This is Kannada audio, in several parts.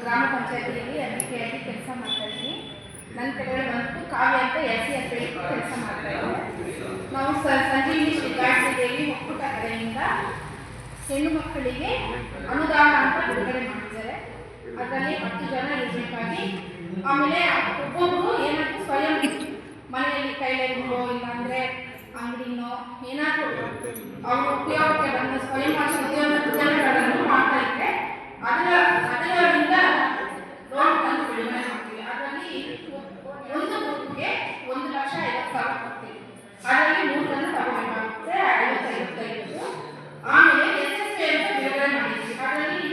ಗ್ರಾಮ ಪಂಚಾಯತಿಯಲ್ಲಿ ಅಧಿಕಾರಿಯಾಗಿ ಕೆಲಸ ಮಾಡ್ತಾಯಿದ್ದೀನಿ. ನನ್ನ ಕಡೆ ಬಂದು ಕಾವ್ಯ ಅಂತ ಎಸ್ ಸಿ ಅಂತ ಹೇಳಿ ಕೆಲಸ ಮಾಡ್ತಾಯಿದ್ದೀನಿ. ನಾವು ಸಂಜೀವಿನಿ ಶ್ರೀ ಗಾಯತ್ರಿ ದೇವಿ ಒಕ್ಕೂಟ ಕಡೆಯಿಂದ ಹೆಣ್ಣು ಮಕ್ಕಳಿಗೆ ಅನುದಾನ ಅಂತ ಬಿಡುಗಡೆ ಮಾಡಿದ್ದಾರೆ. ಅದರಲ್ಲಿ 10 ಜನ ಇರಬೇಕಾಗಿ, ಆಮೇಲೆ ಒಬ್ಬೊಬ್ಬರು ಏನಾದರೂ ಸ್ವಯಂ ಮನೆಯಲ್ಲಿ ಟೈಲರಿಂಗೋ ಇಲ್ಲಾಂದರೆ ಅಂಗಡಿನೋ ಏನಾದರೂ ಅವರು ಉಪಯೋಗಕ್ಕೆ ಬಂದು ಸ್ವಯಂ ಉದ್ಯೋಗಗಳನ್ನು ಮಾಡ್ತಾ ಇದ್ದರೆ ಅದರಿಂದ ಲೋನ್ ತಂದು ಬಿಡುಗಡೆ ಮಾಡ್ತೀವಿ. ಅದರಲ್ಲಿ ಒಂದು ಗ್ರೂಪ್ಗೆ 1,50,000 ಕೊಡ್ತೀವಿ. ಅದರಲ್ಲಿ 3 ಜನ ತಗೋಬೇಕಾಗುತ್ತೆ, 55. ಆಮೇಲೆ SSP ಅಂತ ಬಿಡುಗಡೆ ಮಾಡಿದ್ವಿ. ಅದರಲ್ಲಿ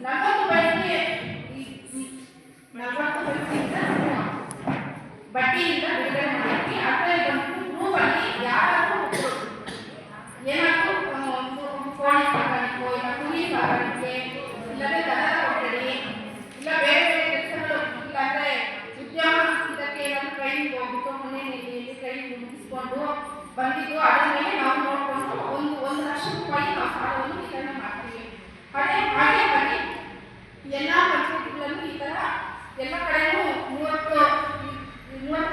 40 ಪೈಸೆಯಿಂದ ಬಡ್ಡಿಯಿಂದ ಬಿಡುಗಡೆ ಮಾಡಿದ್ವಿ. ಅದರಲ್ಲಿ ಬಂದು ಗ್ರೂಪಲ್ಲಿ ಯಾರಾದರೂ ಏನಾದರೂ ಕೋಳಿ ಸಾಗಾಣಿಕೆ ಇಲ್ಲ ಕುರಿ ಸಾಗಾಣಿಕೆ ಇಲ್ಲವೇ ದನದ ಕೊಠಡಿ ಇಲ್ಲ ಬೇರೆ ಬೇರೆ ಕೆಲಸಗಳು ಇಲ್ಲಾಂದರೆ ಉದ್ಯೋಗ ಇದಕ್ಕೆ ಏನಾದರೂ ಟ್ರೈನಿಂಗ್ ಹೋಗ್ಬಿಟ್ಟು ಮನೆಯಲ್ಲಿ ಟ್ರೈನಿಂಗ್ ಮುಗಿಸ್ಕೊಂಡು ಬಂದಿದ್ದು ಅದರ ಮೇಲೆ ನಾವು ನೋಡಿಕೊಂಡು 1 ಲಕ್ಷ ರೂಪಾಯಿ ನಾವು ಸಾಲವನ್ನು ವಿತರಣೆ ಮಾಡ್ತೀವಿ. ಹಾಗೆ ಎಲ್ಲ ಪಂಚಾಯತಿಗಳಲ್ಲೂ ಈ ಥರ ಎಲ್ಲ ಕಡೆಯೂ 30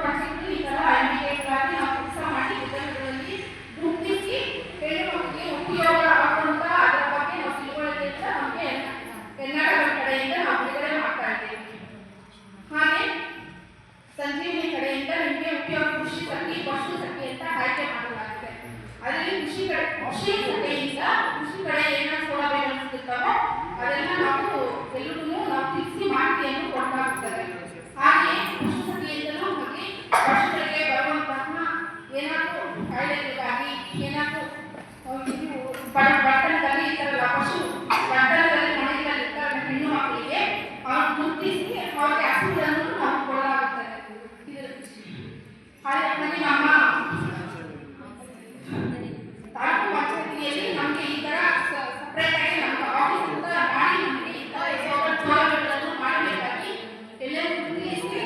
ಪಂಚಾಯತಿಗಳು ಈ ಥರ ಇಂಡಿಕೇಟರಾಗಿ ನಾವು ಕೆಲಸ ಮಾಡಿ ವಿಧಾನಗಳಲ್ಲಿ ಗುರುತಿಸಿ ಹೆಣ್ಣು ಮಕ್ಕಳಿಗೆ ಉಪಯೋಗ ಆಗುವಂಥ ಅದರ ಬಗ್ಗೆ ನಾವು ತಿಳುವಳಿಕೆಯಿಂದ ನಮಗೆ ಕರ್ನಾಟಕದ ಕಡೆಯಿಂದ ನಾವು ಬಿಡುಗಡೆ ಮಾಡ್ತಾ ಇದ್ದೇವೆ. ಹಾಗೆ ಸಂಜೀವಿನಿ ಕಡೆಯಿಂದ ನಿಮಗೆ ಉಪಯೋಗ ಕೃಷಿ ಸಖಿ ಪಶು ಸಖಿ ಅಂತ ಆಯ್ಕೆ ಮಾಡಲಾಗಿದೆ. ಅದರಲ್ಲಿ ಕೃಷಿ ಸಖಿಯಿಂದ ಕೃಷಿ ಕಡೆ ಏನಾದ್ರು ಸೌಲಭ್ಯಗಳು ಸಿಗುತ್ತವೋ ಅದೆಲ್ಲ ನಾವು ಎಲ್ಲರಿಗೂ ನಾವು ತಿಳಿಸಿ ಮಾಹಿತಿಯನ್ನು ಕೊಡಲಾಗುತ್ತದೆ. ಹಾಗೆ ಪಶು ಸಖಿಯಿಂದಲೂ ಹಾಗೆ ಪಶುಗಳಿಗೆ ಬರುವಂತಹ ಏನಾದರೂ ಕಾಯಿಲೆಗಳಿಗಾಗಿ ಏನಾದರೂ ಬಟ್ಟಣದಲ್ಲಿ ಇರ್ತಾರಲ್ಲ ಪಶು ಬಟ್ಟಣದಲ್ಲಿ ಮನೆಗಳಲ್ಲಿ ಇರ್ತಾರ ಹೆಣ್ಣು ಮಕ್ಕಳಿಗೆ ಅವ್ರು ಗುರುತಿಸಿ ಅವ್ರಿಗೆ ಹಸುಗಳನ್ನು ನಾವು ಕೊಡಲಾಗುತ್ತದೆ. ಹಾಗೆ ನಮ್ಮ ತಾಲೂಕು ಪಂಚಾಯತಿಯಲ್ಲಿ ನಮಗೆ ಈ ಥರ ಸಪ್ರೇಟಾಗಿ ನಮ್ಮ ಆಫೀಸ್ ಅಂತ ಮಾಡಿ ನಮಗೆ ಈ ಥರ ಸೌಲಭ್ಯಗಳನ್ನು ಮಾಡಬೇಕಾಗಿ ಎಲ್ಲರೂ ಗುರುತಿಸಿ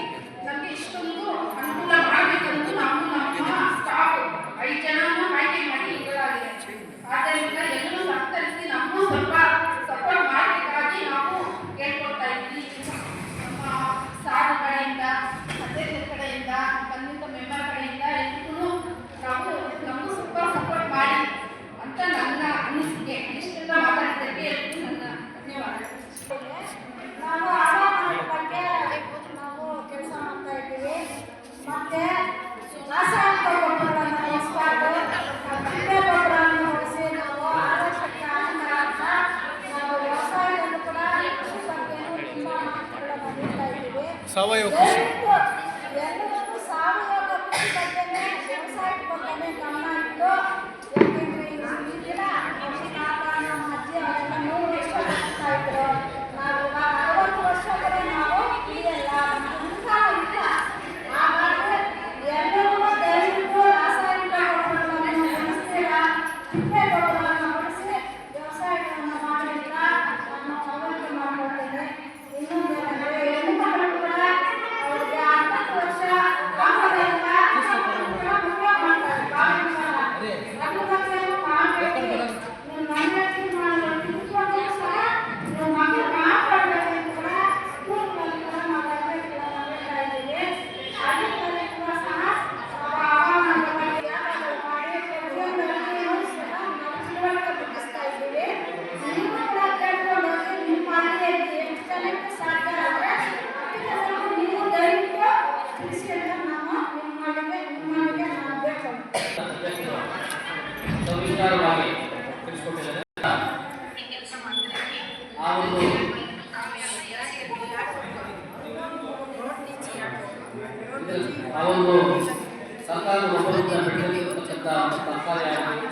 ನಮಗೆ ಇಷ್ಟೊಂದು ಅನುಕೂಲ ಮಾಡಬೇಕೆಂದು ನಾವು ನಮ್ಮ ಸ್ಟಾಫ್ 5 ಜನವನ್ನು ಆಯ್ಕೆ ಮಾಡಿ ಇಡಲಾಗಿದೆ. ಆದ್ದರಿಂದ ಎಲ್ಲರೂ ಸಹಕರಿಸಿ ನಮಗೂ ಸ್ವಲ್ಪ ಸಪೋರ್ಟ್ ಮಾಡಬೇಕಾಗಿ ನಾವು ಕೇಳ್ಕೊಳ್ತಾ ಇದ್ದೀವಿ. ನಮ್ಮ ಸಾರು ಕಡೆಯಿಂದ ಅಧ್ಯಕ್ಷರ ಕಡೆಯಿಂದ ಬಂದಿದ್ದ ಮೆಂಬರ್ ಕಡೆಯಿಂದ ಎಲ್ಲರೂ ನಮಗೂ ಸ್ವಲ್ಪ ಸಪೋರ್ಟ್ ಮಾಡಿ ಅಂತ ನನ್ನ ಅನಿಸಿಕೆ. ಇಷ್ಟೆಲ್ಲ ಮಾತಾಡಿದ್ದಕ್ಕೆ ಎಲ್ಲರೂ ನನ್ನ ಧನ್ಯವಾದಗಳು. ನಾವು ಹವಾಮಾನದ ಬಗ್ಗೆ ನಾವು ಕೆಲಸ ಮಾಡ್ತಾ ಇದ್ದೀವಿ. ಮತ್ತೆ ರಾಸಾಯನಿಕ ಗೊಬ್ಬರಗಳನ್ನು ಬಳಸಬಾರ್ದು, ತಿಪ್ಪೆ ಗೊಬ್ಬರವನ್ನು ಬಳಸಿ ನಾವು ಆರೋಗ್ಯಕ್ಕೆ ಹಾನಿಕರ ಅಂತ ನಾವು ವ್ಯವಸಾಯದಲ್ಲೂ ಕೂಡ ಕೃಷಿ ಬಗ್ಗೆಯೂ ತುಂಬ ಮಾಹಿತಿಗಳನ್ನು ನೀಡ್ತಾ ಇದ್ದೀವಿ. ಎಲ್ಲರೂ ಸಾವಯವ ಕೃಷಿ ಬಗ್ಗೆನೇ ವ್ಯವಸಾಯದ ಬಗ್ಗೆನೇ ಗಮನ ಇಟ್ಟು, ಯಾಕೆಂದರೆ ಈಗಿನ ನಮ್ಮ ತಾತ ನಮ್ಮ ಅಜ್ಜಿ ಅವರೆಲ್ಲ 100 ವರ್ಷ ಬದುಕ್ತಾ ಇದ್ರು. ನಾವು 60 ವರ್ಷಗಳೇ ನಾವು ಇಳಿಯಲ್ಲ ಇಲ್ಲ. ಹಾಗಾಗಿ ಎಲ್ಲರೂ ದಯವಿಟ್ಟು ರಾಸಾಯನಿಕ ಗೊಬ್ಬರಗಳನ್ನು ಬಳಸ್ತೀರ, ತಿಪ್ಪೆ ಗೊಬ್ಬರವನ್ನು ಬಳಸಿ ವ್ಯವಸಾಯಗಳನ್ನು ಮಾಡೋದ್ರಿಂದ ನಾನು ಮನವರಿಕೆ ಮಾಡಿಕೊಡ್ತೇನೆ. ಇನ್ನೊಂದೇನೆಂದರೆ ಹೆಣ್ಣು ಮಕ್ಕಳು ಕೂಡ ಅವರಿಗೆ 60 ವರ್ಷ ಆಗೋದ್ರಿಂದ ಮದುವೆ ಮಾಡ್ತಾರೆ. ಗಂಡು ಮಕ್ಕಳನ್ನು ಮಾಡಬೇಕು, ನೀವು ಮನೆಯಲ್ಲಿ ಮಾಡಲು ಸಹ ನೀವು ಮಕ್ಕಳು ಮಾತಾಡಬೇಕು ಅಂತ ಕೂಡ ಸ್ಕೂಲ್ಗಳಲ್ಲಿ ಕೂಡ ನಾವು ತರಬೇತಿಗಳನ್ನು ನೀಡ್ತಾ ಇದ್ದೀವಿ. ಅದರಲ್ಲಿ ಕೂಡ ಸಹ ಹವಾಮಾನದ ಬಗ್ಗೆ ಯಾರಾದರೂ ಮಾಡಿ ಪ್ರತಿಯೊಂದರಲ್ಲಿ ನಾವು ತಿಳುವಳಿಕೆ ಮುಟ್ಟಿಸ್ತಾ ಇದ್ದೀವಿ. ನೀವು ಕೂಡ ಕೇಳ್ಕೊಂಡು ನಿಮ್ಮ ಮನೆಯಲ್ಲಿ ಎಷ್ಟು ಜನಕ್ಕೆ ಸಾಧ್ಯ ಆದರೆ ನೀವು ದಯವಿಟ್ಟು ತಿಳಿಸಿ ಅಂತ ನಾವು ನಿಮ್ಮೊಳಗೆ ನಾನು ಬೇಡ್ಕೊಂಡು ಸವಿಸ್ತಾರವಾಗಿ ತಿಳಿಸ್ಕೊಟ್ಟಿದ್ದಾರೆ. ಆ ಒಂದು ಸರ್ಕಾರದ ಒಬ್ಬರಿಂದ ಬೆಳೆದಿರತಕ್ಕಂಥ ತರಕಾರಿ ಆಗಲಿ,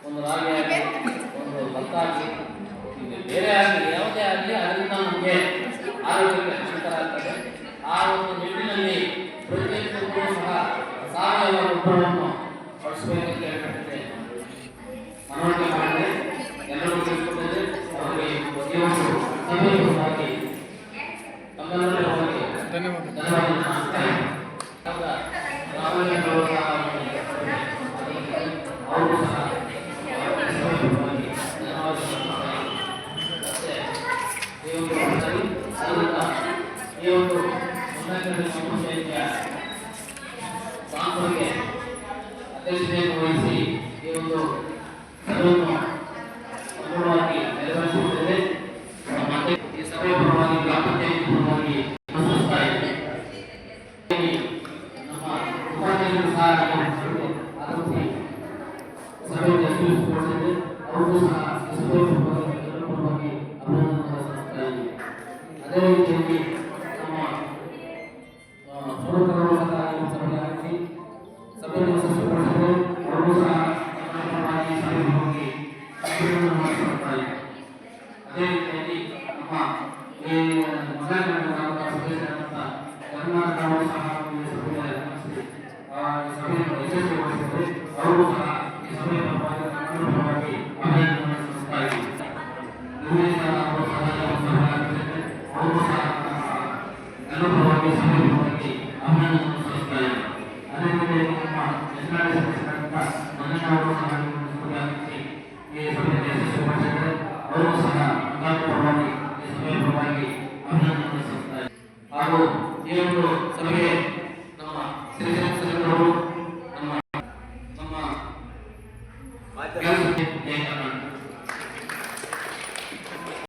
ಒಂದು ರಾಗಿ ಆಗಲಿ, ಒಂದು ಭತ್ತ ಆಗಲಿ, ಬೇರೆ ಆಗಲಿ ಯಾವುದೇ ಆಗಲಿ ಅದರಿಂದ ನಮಗೆ ಆರೋಗ್ಯಕ್ಕೆ ರಕ್ಷಿತರ ಆಗ್ತದೆ. ಆ ಒಂದು ನಿಟ್ಟಿನಲ್ಲಿ ಪ್ರತಿಯೊಬ್ಬರಿಗೂ ಸಹ ಸಾವಯವ ಗೊಬ್ಬರವನ್ನು ಬಳಸಬೇಕಂತ ಹೇಳ್ಬಿಟ್ಟಿದೆ ಮನವರಿಕೆ ಮಾಡಿದೆ. ಎಲ್ಲರೂ ತಿಳಿಸ್ಕೊಟ್ಟಿದೆ. ಅವರಿಗೆ ಪ್ರತಿಯೊಂದು ಸಭೆಯಾಗಿ ತಮ್ಮೆಲ್ಲರೂ ಧನ್ಯವಾದ. ಅವರು ಸಹ ಧನ್ಯವಾದ. ಈ ಒಂದು ಉನ್ನತ ಸಂಸ್ಥೆಯ ಸಾಂಸ್ಕೃತಿಕ ಅಧ್ಯಕ್ಷತೆಯನ್ನು ವಹಿಸಿ ಈ ಒಂದು ಸಭೆಯನ್ನು ಸಂಪೂರ್ಣವಾಗಿ ನೆರವೇರಿಸುತ್ತದೆ. ಮತ್ತೆ ಈ ಸಭೆಯ ಪರವಾಗಿ ಗ್ರಾಮಪಂಚಾಯತ್ ಪರವಾಗಿ ಪ್ರಶಸ್ತಾ ಇದೆ. ನಮ್ಮ ಉಪಾಧ್ಯಕ್ಷರು ಸಹ ಆಗಮಿಸಿ ಸಭೆಯನ್ನು ಯಶಸ್ವಿಗೊಳಿಸಿದೆ. ಅವರು ಸಹ ಈ ಸಭೆಯ ಪರವಾಗಿ ಅಭಿನಂದನೆ ಸಲ್ಲಿಸ್ತಾ ಇದ್ದೀವಿ. ಅದೇ ರೀತಿಯಾಗಿ ನಮ್ಮ ಸೋದರರು ಸಹ ಈ ಸಭೆಗೆ ಆಗಮಿಸಿ ಸಭೆಯನ್ನು ಯಶಸ್ವಿಗೊಳಿಸಿದೆ. ಅವರು ಸಹ ನಮ್ಮ ಪರವಾಗಿ ಸಭೆಯ ಪರವಾಗಿ ಅಭಿನಂದನೆ ಸಲ್ಲಿಸ್ತಾ ಇದ್ದೀವಿ. ಅದೇ ರೀತಿಯಾಗಿ ನಮ್ಮ ಈ ಮಗಾನಗರ ಗ್ರಾಮದ ಸದಸ್ಯರಾದಂಥ ಕರ್ನಾಟಕ ಅವರು ಸಹ ಈ ಸಭೆಗೆ ಆಗಮಿಸಿ ಈ ಸಭೆಯನ್ನು ಯಶಸ್ವಿಗೊಳಿಸಿದ್ದಾರೆ. ಅವರು ಸಹ ಈ ಸಭೆಯ ಪರವಾಗಿ ನಮ್ಮ ಪರವಾಗಿ ಅಭಿನಂದನೆ ಸಲ್ಲಿಸ್ತಾ ಇದ್ದೀವಿ. ಅವರು ಸಹ ಅವರು ಸಹ ಎಲ್ಲ ಪರವಾಗಿ ಸಭೆಯ ಪರವಾಗಿ ಅಭಿನಂದನೆ ಸಲ್ಲಿಸ್ತಾ ಇದ್ದಾರೆ. ಅದೇ ರೀತಿಯಾಗಿ ನಮ್ಮ ಎಸ್ಆರ್ಡಿ ಸದಸ್ಯರಾದಂಥ ಮಂಜಣ್ಣ ಅವರು ಸಹ